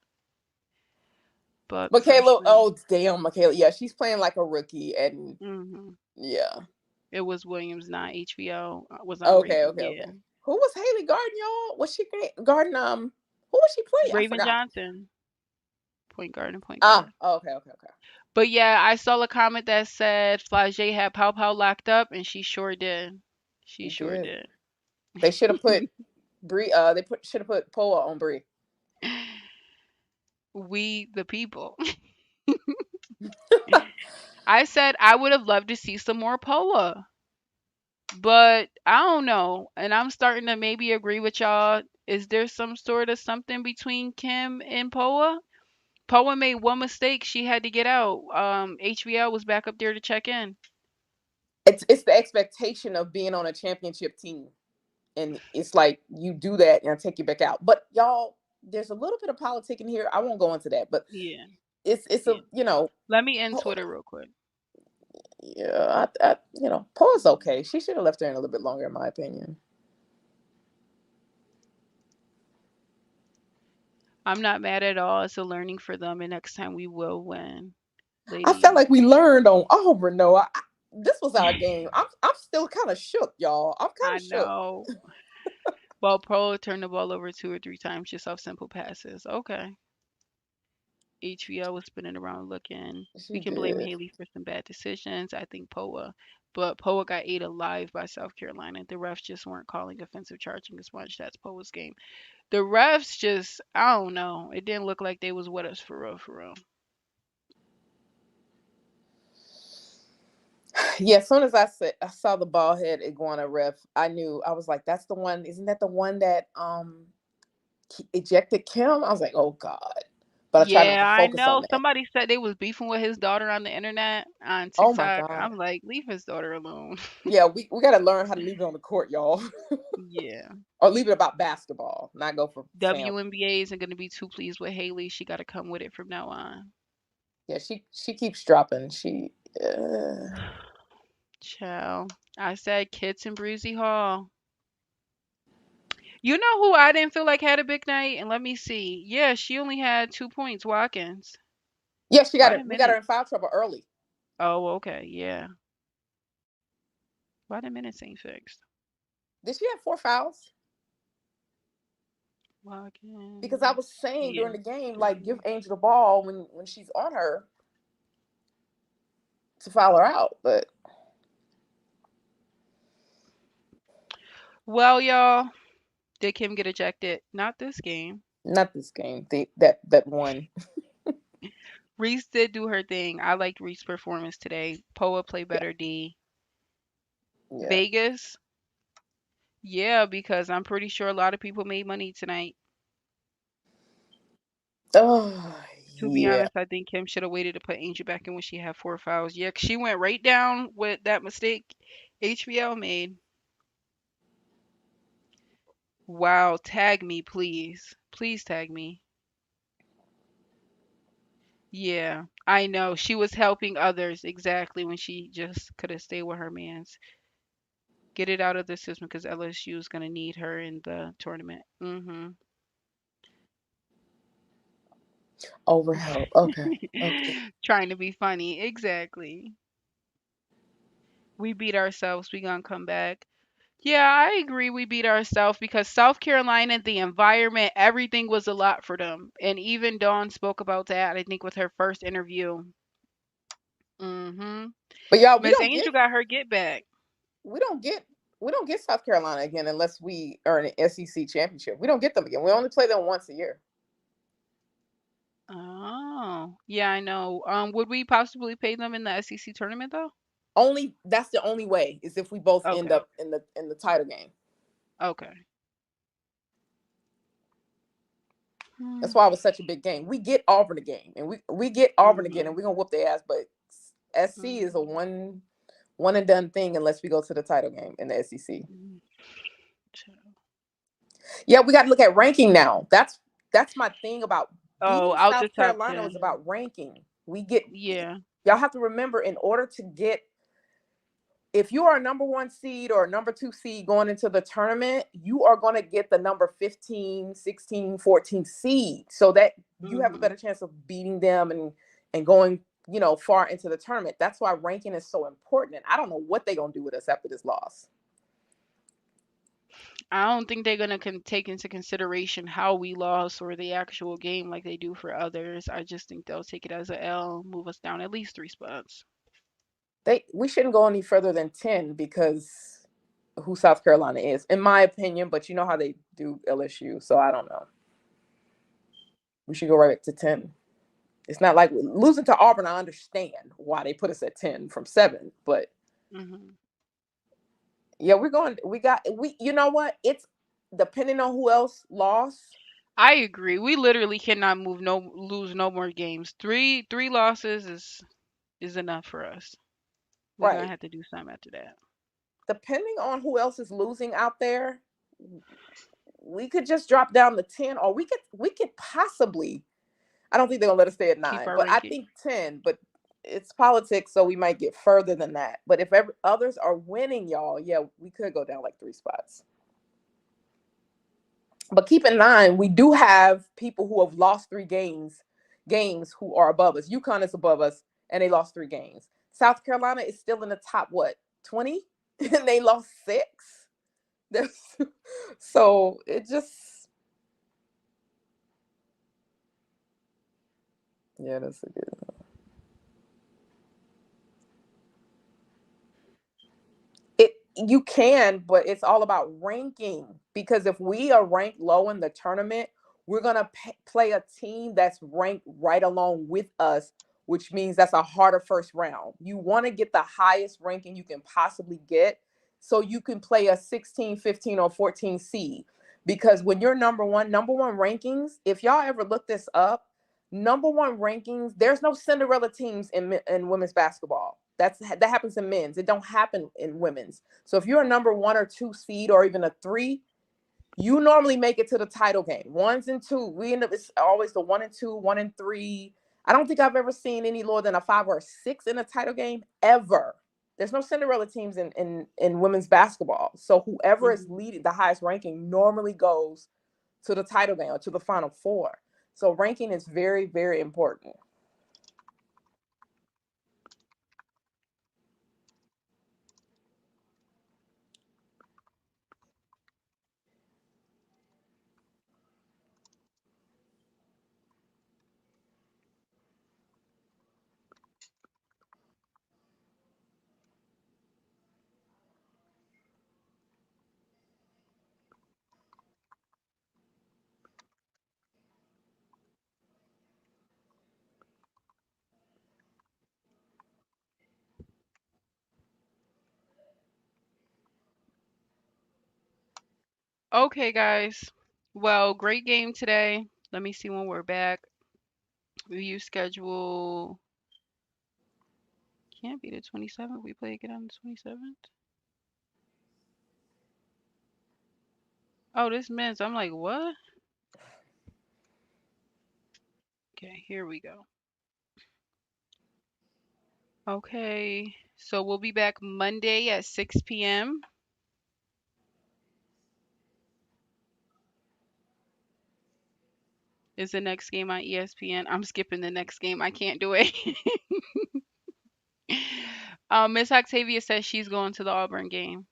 But Michaela, freshman. oh damn, Michaela. Yeah, she's playing like a rookie, and yeah. It was Williams, not HBO. Was on Okay. Yeah. Who was Haley guarding, y'all? Was she guarding Who was she playing? I Raven forgot. Johnson. Point guard and point guard. Okay. But yeah, I saw a comment that said Flajie had Pow Pow locked up, and she sure did. She sure did. They should have put Bree. Should have put Poa on Bree. We the people. I said I would have loved to see some more Poa. But I don't know. And I'm starting to maybe agree with y'all. Is there some sort of something between Kim and Poa? Poa made one mistake. She had to get out. HBL was back up there to check in. It's the expectation of being on a championship team. And it's like you do that and I take you back out. But y'all, there's a little bit of politicking here. I won't go into that, but yeah, it's a Let me end Twitter real quick. Yeah, Poa's okay. She should have left her in a little bit longer, in my opinion. I'm not mad at all. It's a learning for them, and next time we will win. Ladies. I felt like we learned on Auburn, though. This was our game. I'm still kind of shook, y'all. I'm kind of shook. I know. Well, Pro turned the ball over 2 or 3 times just off simple passes. Okay. HVL was spinning around looking. We can blame Haley for some bad decisions. I think Poa. But Poa got ate alive by South Carolina. The refs just weren't calling offensive charging as much. That's Poa's game. The refs just, I don't know. It didn't look like they was with us for real, for real. Yeah, as soon as I saw the ball head iguana ref, I knew. I was like, that's the one. Isn't that the one that ejected Kim? I was like, oh God. But I tried not to focus on that. Somebody said they was beefing with his daughter on the internet on TikTok. Oh my God. I'm like, leave his daughter alone. Yeah, we got to learn how to leave it on the court, y'all. Yeah. Or leave it about basketball, not go for WNBA isn't going to be too pleased with Haley. She got to come with it from now on. Yeah, she keeps dropping. Chill. I said Kits and Breezy Hall. You know who I didn't feel like had a big night? And let me see. Yeah, she only had 2 points, Watkins. Yeah, we got her minutes? in foul trouble early. Oh, okay, yeah. Why the minutes ain't fixed? Did she have 4 fouls? Watkins. Because I was saying Yeah. during the game, like, give Angel the ball when she's on her to foul her out. But Well, y'all, did Kim get ejected? Not this game. not this game. That one. Reese did do her thing. I liked Reese's performance today. Poa played better D. Yeah. Vegas? Yeah, because I'm pretty sure a lot of people made money tonight. Oh, To be yeah. honest, I think Kim should have waited to put Angel back in when she had 4 fouls. Yeah, 'cause she went right down with that mistake HBL made. Wow, tag me, please. Please tag me. Yeah, I know. She was helping others exactly when she just could have stayed with her mans. Get it out of the system because LSU is going to need her in the tournament. Overhelp. Okay. Okay. Trying to be funny. Exactly. We beat ourselves. We gonna come back. Yeah, I agree. We beat ourselves because South Carolina, the environment, everything was a lot for them. And even Dawn spoke about that, I think, with her first interview. But y'all, Miss Angel got her get back. we don't get South Carolina again unless we earn an SEC championship. We don't get them again. We only play them once a year. Oh, yeah, I know. Would we possibly pay them in the SEC tournament though? That's the only way is if we both end Okay. up in the title game. Okay. That's why it was such a big game. We get Auburn again, and we get Auburn again, and we're gonna whoop their ass. But SC is a one and done thing unless we go to the title game in the SEC. Yeah, we got to look at ranking now. That's my thing about beating out the South top Carolina 10. was about ranking. Yeah. Y'all have to remember, in order to get, if you are a number 1 seed or a number 2 seed going into the tournament, you are going to get the number 15, 16, 14 seed, so that you have a better chance of beating them and going, far into the tournament. That's why ranking is so important. And I don't know what they're going to do with us after this loss. I don't think they're gonna take into consideration how we lost or the actual game like they do for others. I just think they'll take it as a L, move us down at least 3 spots. We shouldn't go any further than 10 because who South Carolina is, in my opinion. But you know how they do LSU, so I don't know. We should go right back to 10. It's not like losing to Auburn. I understand why they put us at 10 from 7, but yeah, you know what? It's depending on who else lost. I agree. We literally cannot lose no more games. Three losses is enough for us. We're gonna have to do something after that. Depending on who else is losing out there, we could just drop down to 10, or we could possibly. I don't think they're gonna let us stay at 9, but ranking. I think 10. But it's politics, so we might get further than that. But if others are winning, y'all, yeah, we could go down like 3 spots. But keep in mind, we do have people who have lost 3 games who are above us. UConn is above us, and they lost 3 games. South Carolina is still in the top 20, and they lost 6. So it just, yeah, that's a good one. You can, but it's all about ranking, because if we are ranked low in the tournament, we're going to play a team that's ranked right along with us, which means that's a harder first round. You want to get the highest ranking you can possibly get so you can play a 16, 15, or 14 seed. Because when you're number one rankings, if y'all ever look this up, number 1 rankings, there's no Cinderella teams in women's basketball. That happens in men's. It don't happen in women's. So if you're a number 1 or 2 seed or even a 3, you normally make it to the title game. 1s and 2s. We end up, it's always the 1 and 2, 1 and 3. I don't think I've ever seen any lower than a 5 or a 6 in a title game ever. There's no Cinderella teams in women's basketball. So whoever is Mhm. leading the highest ranking normally goes to the title game or to the final four. So ranking is very, very important. Okay, guys. Well, great game today. Let me see when we're back. Review schedule. Can't be the 27th. We play again on the 27th. Oh, this men's. I'm like, what? Okay, here we go. Okay, so we'll be back Monday at 6 p.m. Is the next game on ESPN. I'm skipping the next game. I can't do it. Miss Octavia says she's going to the Auburn game.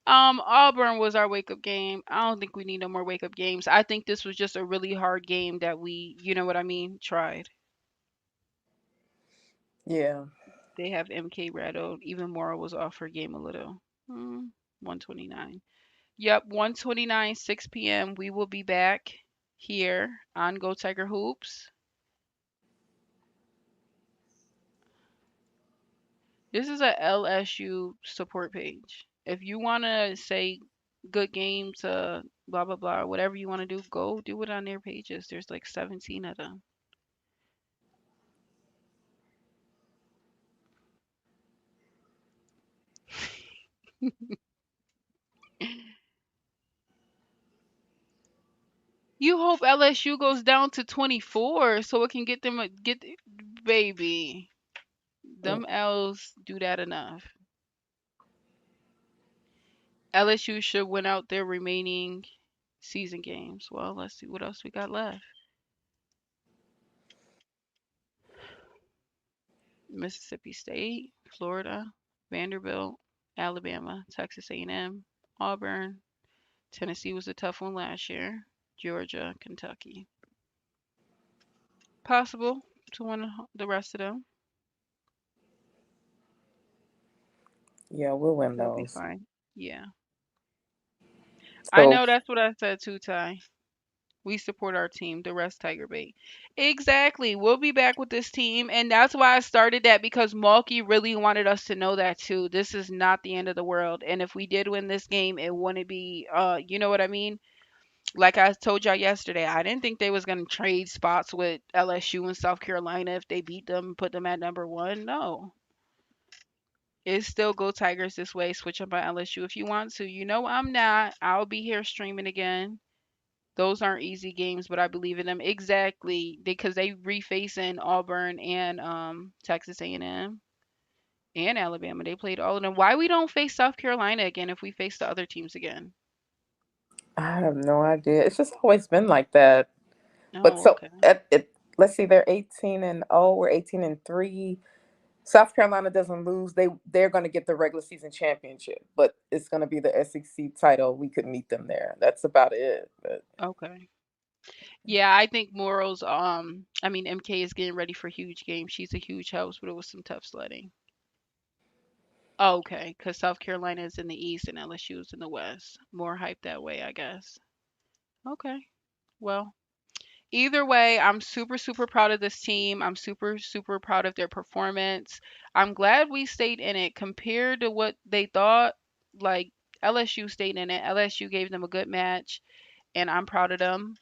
Auburn was our wake up game. I don't think we need no more wake up games. I think this was just a really hard game that we, you know what I mean, tried. Yeah. They have MK rattled. Even Mora was off her game a little. 129. Yep, 129, 6 p.m. We will be back here on Go Tiger Hoops. This is a LSU support page. If you want to say good game to blah blah blah, whatever you want to do, go do it on their pages. There's like 17 of them. You hope LSU goes down to 24 so it can get them baby. Them L's do that enough. LSU should win out their remaining season games. Well, let's see what else we got left. Mississippi State, Florida, Vanderbilt, Alabama, Texas A&M, Auburn, Tennessee was a tough one last year, Georgia, Kentucky. Possible to win the rest of them. Yeah, we'll win They'll be those. fine. Yeah. I So know that's what I said too, Ty. We support our team, the rest Tiger Bait. Exactly. We'll be back with this team. And that's why I started that because Malky really wanted us to know that too. This is not the end of the world. And if we did win this game, it wouldn't be you know what I mean? Like I told y'all yesterday, I didn't think they was gonna trade spots with LSU and South Carolina if they beat them and put them at number one. No. It's still go Tigers this way. Switch up on LSU if you want to. You know I'm not. I'll be here streaming again. Those aren't easy games, but I believe in them exactly because they refacing Auburn and Texas A&M and Alabama. They played all of them. Why we don't face South Carolina again if we face the other teams again? I have no idea. It's just always been like that. But Oh, so okay. let's see, they're 18-0. We're 18-3. South Carolina doesn't lose. They're going to get the regular season championship, but it's going to be the SEC title. We could meet them there. That's about it. But Okay. Yeah, I think Morals. I mean MK is getting ready for huge games. She's a huge host, but it was some tough sledding. Oh, okay, because South Carolina is in the East and LSU is in the West. More hype that way, I guess. Okay. Well, either way, I'm super, super proud of this team. I'm super, super proud of their performance. I'm glad we stayed in it compared to what they thought. Like LSU stayed in it. LSU gave them a good match, and I'm proud of them.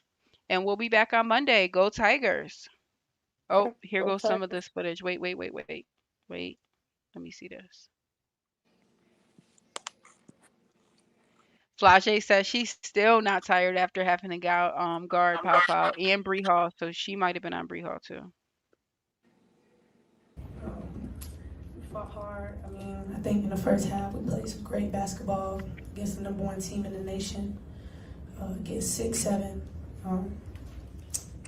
And we'll be back on Monday. Go Tigers. Oh, okay, here go goes some of Tigers. this footage. Wait, wait, wait, wait. Wait. Let me see this. Flage says she's still not tired after having to guard Pow Pow and Bree Hall, so she might have been on Bree Hall too. hard. I mean, I think in the first half we played some great basketball against the number one team in the nation, against 6-7.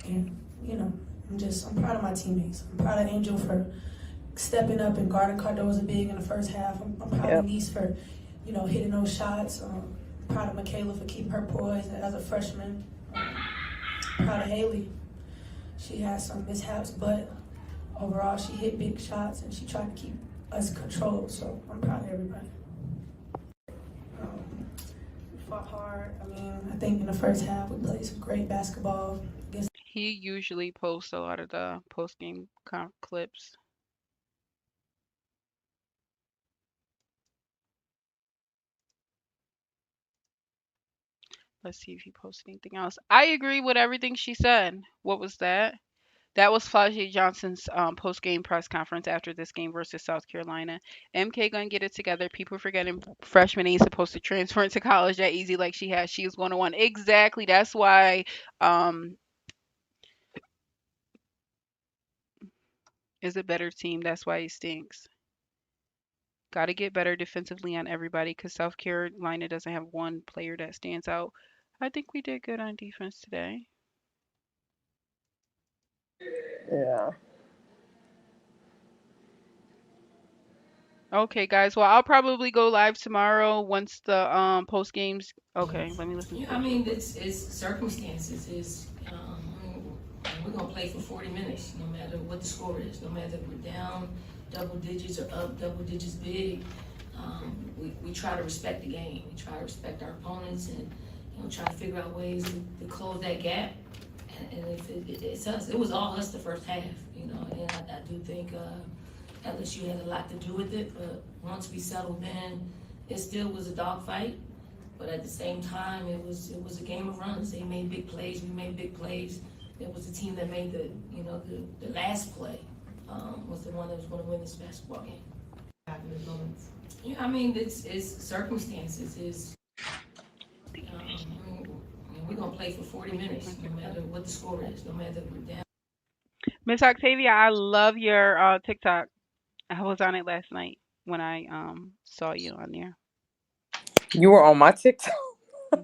And, you know, I'm proud of my teammates. I'm proud of Angel for stepping up and guarding Cardoza big in the first half. I'm proud of Reese for, hitting those shots. Proud of Michaela for keeping her poise as a freshman. Proud of Haley. She had some mishaps, but overall she hit big shots and she tried to keep us controlled. So I'm proud of everybody. We fought hard. I mean, I think in the first half we played some great basketball. He usually posts a lot of the post-game clips. Let's see if he posted anything else. I agree with everything she said. What was that? That was Flau'jae Johnson's post-game press conference after this game versus South Carolina. MK gonna get it together. People forgetting freshmen ain't supposed to transfer into college that easy like she has. She is 101. Exactly. That's why is a better team. That's why it stinks. Got to get better defensively on everybody because South Carolina doesn't have one player that stands out. I think we did good on defense today. Yeah. Okay, guys. Well, I'll probably go live tomorrow once the post games. Okay, let me listen. I mean, it's circumstances. We're gonna play for 40 minutes, no matter what the score is. No matter if we're down double digits or up double digits big. We try to respect the game. We try to respect our opponents, and try to figure out ways to close that gap. And if it's us, it was all us the first half. And I do think LSU had a lot to do with it. But once we settled in, it still was a dogfight. But at the same time, it was a game of runs. They made big plays. We made big plays. It was the team that made the last play was the one that was going to win this basketball game. Yeah, I mean, it's circumstances. We're going to play for 40 minutes, no matter what the score is, no matter if we're down. Miss Octavia, I love your TikTok. I was on it last night when I saw you on there. You were on my TikTok?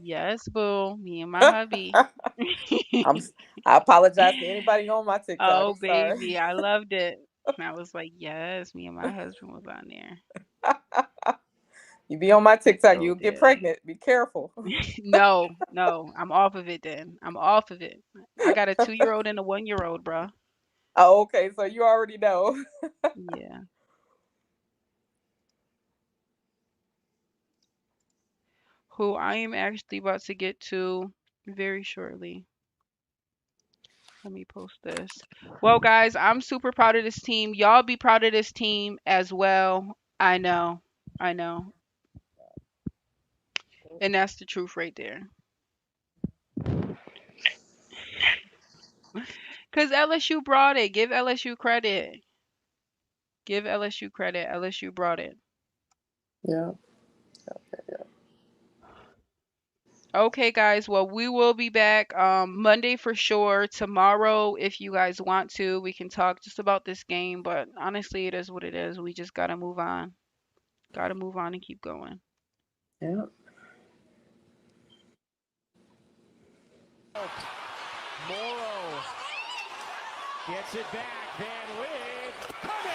Yes, boo. Me and my hubby. I apologize to anybody on my TikTok. Oh, I'm sorry. baby. I loved it. I was like, yes, me and my husband was on there. You be on my TikTok, So you'll good. get pregnant. Be careful. No. I'm off of it then. I'm off of it. I got a 2-year-old and a 1-year-old, bro. Oh, okay. So you already know. Yeah. Who I am actually about to get to very shortly. Let me post this. Well, guys, I'm super proud of this team. Y'all be proud of this team as well. I know. And that's the truth right there. Because LSU brought it. Give LSU credit. Give LSU credit. LSU brought it. Yeah. Okay, guys. Well, we will be back Monday for sure. Tomorrow, if you guys want to, we can talk just about this game. But honestly, it is what it is. We just got to move on. Got to move on and keep going. Yeah. Morrow gets it back. Van Wyck. Cut it.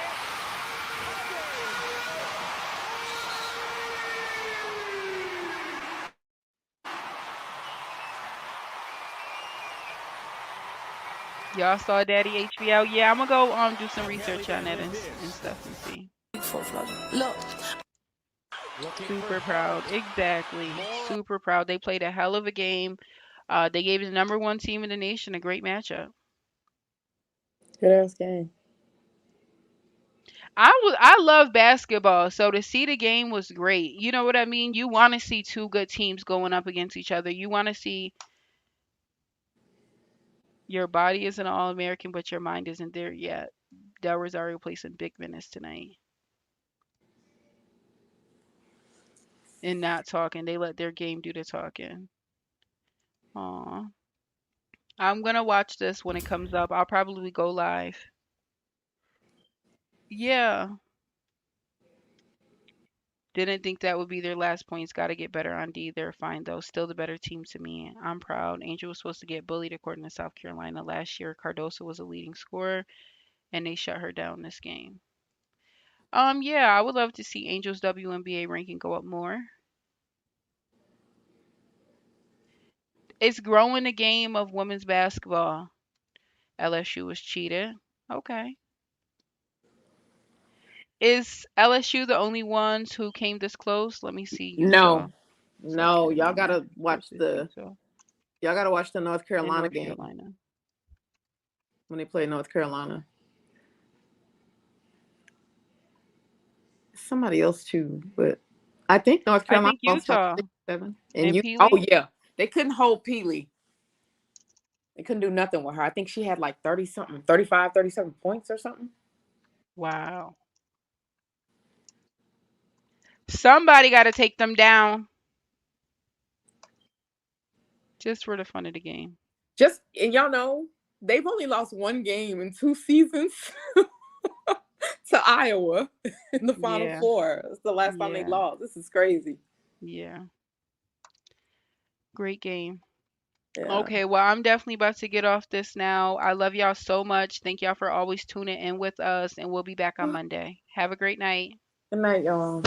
Y'all saw Daddy HBO? Yeah, I'm gonna go do some research on it and stuff and see. Look. Super proud. Exactly. Super proud. They played a hell of a game. They gave the number one team in the nation a great matchup. Good ass game. I love basketball, so to see the game was great. You know what I mean? You want to see two good teams going up against each other. You want to see your body is an All-American, but your mind isn't there yet. Del Rosario played some big minutes tonight. And not talking. They let their game do the talking. Aw. I'm gonna watch this when it comes up. I'll probably go live. Yeah. Didn't think that would be their last points. Got to get better on D. They're fine though. Still the better team to me. I'm proud. Angel was supposed to get bullied according to South Carolina last year. Cardoso was a leading scorer, and they shut her down this game. Yeah, I would love to see Angel's WNBA ranking go up more. It's growing the game of women's basketball. LSU was cheated. Okay. Is LSU the only ones who came this close? Let me see. Utah, No, South no, Carolina versus y'all gotta watch the North and Carolina North game Carolina. when they play North Carolina. Somebody else too, but I think North I Carolina think lost like Utah 6-7. and And oh Peely. yeah, they couldn't hold Peely. They couldn't do nothing with her. I think she had like 30 something, 35, 37 points or something. Wow. Somebody got to take them down just for the fun of the game. And y'all know, they've only lost one game in 2 seasons to Iowa in the Final Yeah. Four. It's the last time they Yeah. lost. This is crazy. Yeah. Great game. Yeah. Okay, well, I'm definitely about to get off this now. I love y'all so much. Thank y'all for always tuning in with us, and we'll be back on Monday. Have a great night. Good night, y'all.